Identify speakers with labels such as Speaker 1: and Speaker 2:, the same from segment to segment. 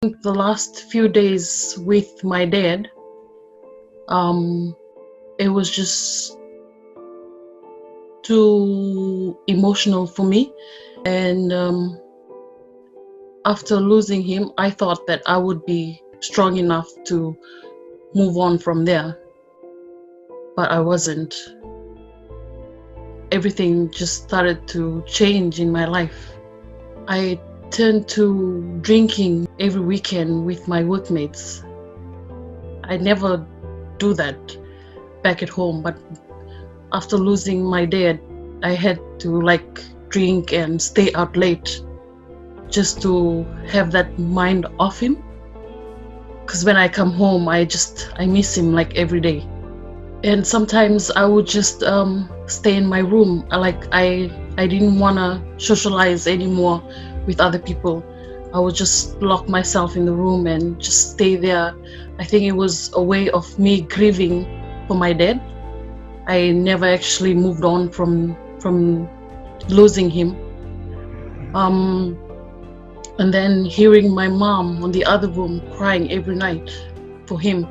Speaker 1: The last few days with my dad, it was just too emotional for me. And after losing him, I thought that I would be strong enough to move on from there, but I wasn't. Everything just started to change in my life. I turned to drinking every weekend with my workmates. I never do that back at home, but after losing my dad, I had to drink and stay out late just to have that mind off him. Because when I come home, I miss him every day. And sometimes I would just stay in my room. I didn't want to socialize anymore with other people. I would just lock myself in the room and just stay there. I think it was a way of me grieving for my dad. I never actually moved on from losing him. And then hearing my mom on the other room crying every night for him.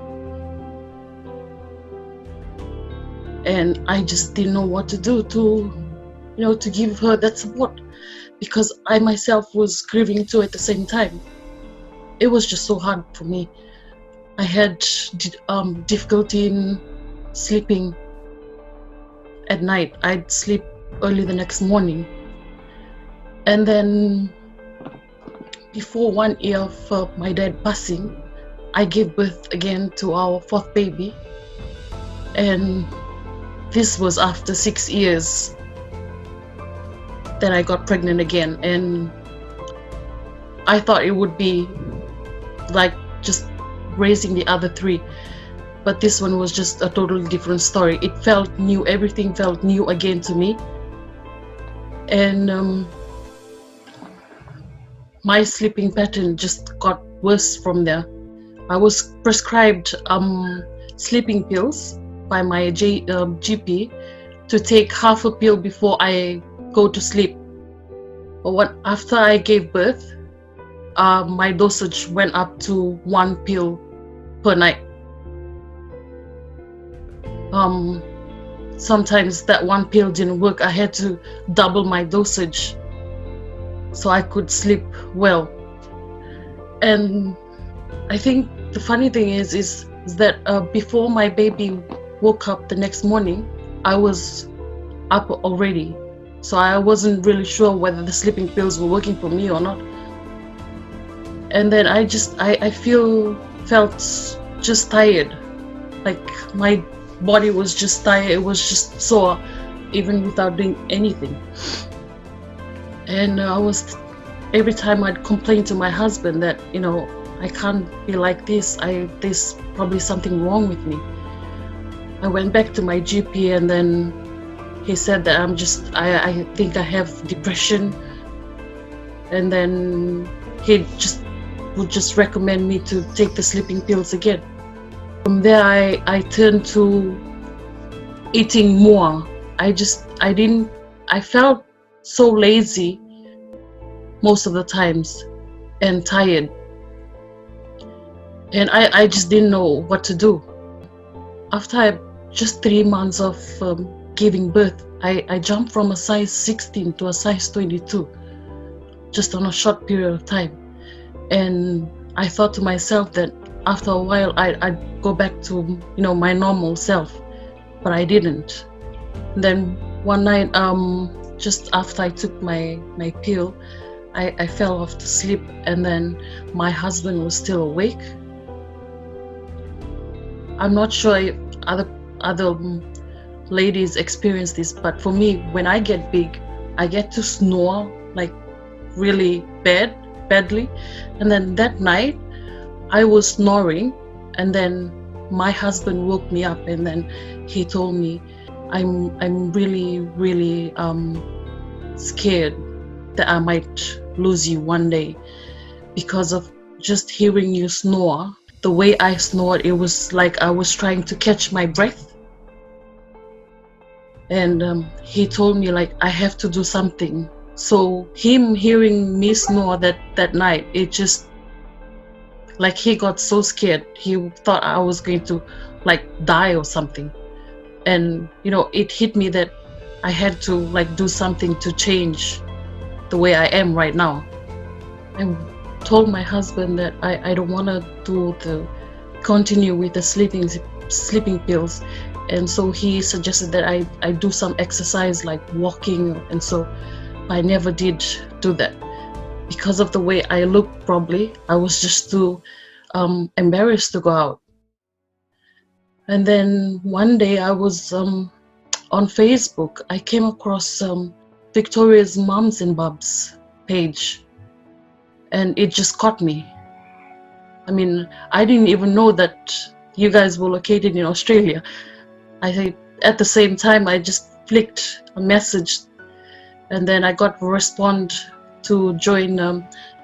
Speaker 1: And I just didn't know what to do to give her that support, because I myself was grieving too at the same time. It was just so hard for me. I had difficulty in sleeping at night. I'd sleep early the next morning. And then before 1 year of my dad passing, I gave birth again to our fourth baby. And this was after 6 years that I got pregnant again. And I thought it would be like just raising the other three, but this one was just a totally different story. It felt new. Everything felt new again to me. And my sleeping pattern just got worse from there. I was prescribed sleeping pills by my GP to take half a pill before I go to sleep. But after I gave birth, my dosage went up to 1 pill per night. Sometimes that 1 pill didn't work. I had to double my dosage so I could sleep well. And I think the funny thing is that before my baby woke up the next morning, I was up already. So I wasn't really sure whether the sleeping pills were working for me or not. And then I felt just tired. Like my body was just tired. It was just sore, even without doing anything. And every time I'd complain to my husband that, I can't be like this. There's probably something wrong with me. I went back to my GP, and then he said that I think I have depression. And then he would just recommend me to take the sleeping pills again. From there, I turned to eating more. I felt so lazy most of the times and tired. And I just didn't know what to do. After just 3 months of giving birth, I jumped from a size 16 to a size 22, just on a short period of time. And I thought to myself that after a while I'd go back to my normal self, but I didn't. And then one night, just after I took my pill, I fell off to sleep, and then my husband was still awake. I'm not sure if other ladies experience this, but for me, when I get big, I get to snore really badly. And then that night I was snoring, and then my husband woke me up, and then he told me, I'm really scared that I might lose you one day because of just hearing you snore. The way I snored, it was like I was trying to catch my breath. And he told me I have to do something. So him hearing me snore that night, it just Like he got so scared, he thought I was going to like die or something. And you know, it hit me that I had to like do something to change the way I am right now. I told my husband that I don't want to continue with the sleeping pills, and so he suggested that I do some exercise like walking, and so I never did do that because of the way I looked. Probably I was just too embarrassed to go out. And then one day I was on Facebook. I came across Victoria's Mums and Bubs page, and it just caught me. I mean, I didn't even know that you guys were located in Australia. I think at the same time I just flicked a message, and then I got a response to join.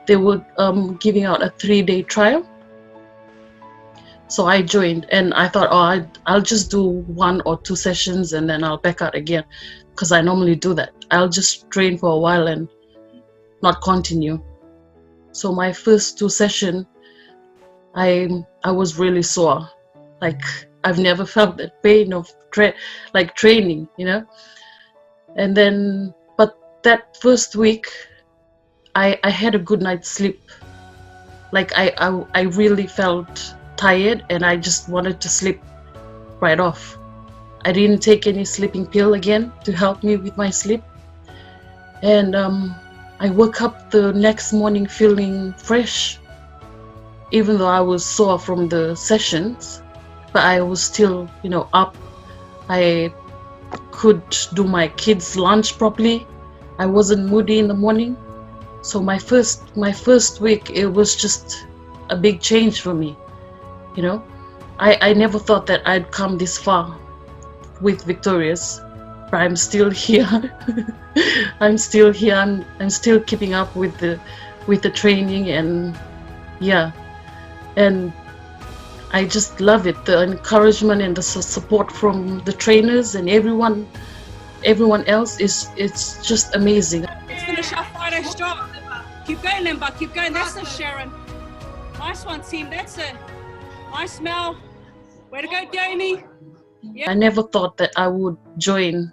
Speaker 1: They were giving out a 3-day trial, so I joined, and I thought, oh, I'll just do 1 or 2 sessions and then I'll back out again, because I normally do that. I'll just train for a while and not continue. So my first 2 sessions, I was really sore. Like I've never felt that pain of training, you know. And then, but that first week, I had a good night's sleep. Like I really felt tired and I just wanted to sleep right off. I didn't take any sleeping pill again to help me with my sleep. And I woke up the next morning feeling fresh, even though I was sore from the sessions, but I was still, you know, up. I could do my kids' lunch properly. I wasn't moody in the morning. So my first week, it was just a big change for me. You know, I never thought that I'd come this far with Victorious, but I'm still here. I'm still here. I'm still keeping up with the training, and yeah, and I just love it. The encouragement and the support from the trainers and everyone else it's just amazing.
Speaker 2: Let's finish our Friday strong. Keep going, Leba. Keep going. That's it, Sharon. Nice one, team. That's it. Nice smell. Way to go, Jamie. Yeah.
Speaker 1: I never thought that I would join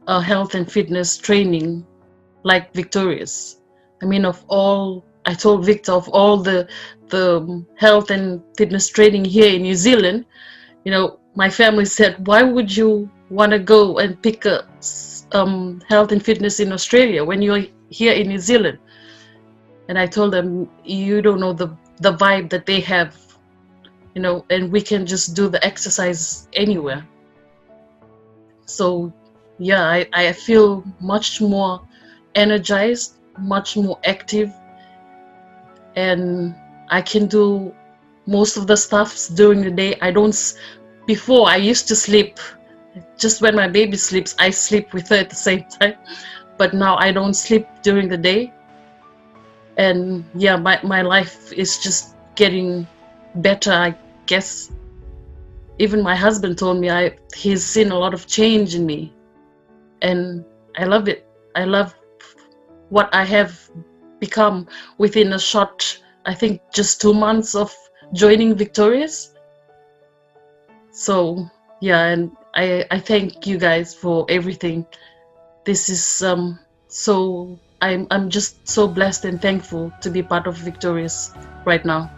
Speaker 1: a health and fitness training like Victorious. I mean, I told Victor, of all the health and fitness training here in New Zealand, you know, my family said, why would you want to go and pick a health and fitness in Australia when you're here in New Zealand? And I told them, you don't know the vibe that they have, you know, and we can just do the exercise anywhere. So yeah, I feel much more energized, much more active, and I can do most of the stuff during the day. Before I used to sleep, just when my baby sleeps, I sleep with her at the same time, but now I don't sleep during the day. And yeah, my life is just getting better, I guess. Even my husband told me he's seen a lot of change in me, and I love it. I love what I have become within a short, I think, just 2 months of joining Victorious. So yeah, and I thank you guys for everything. This is so I'm just so blessed and thankful to be part of Victorious right now.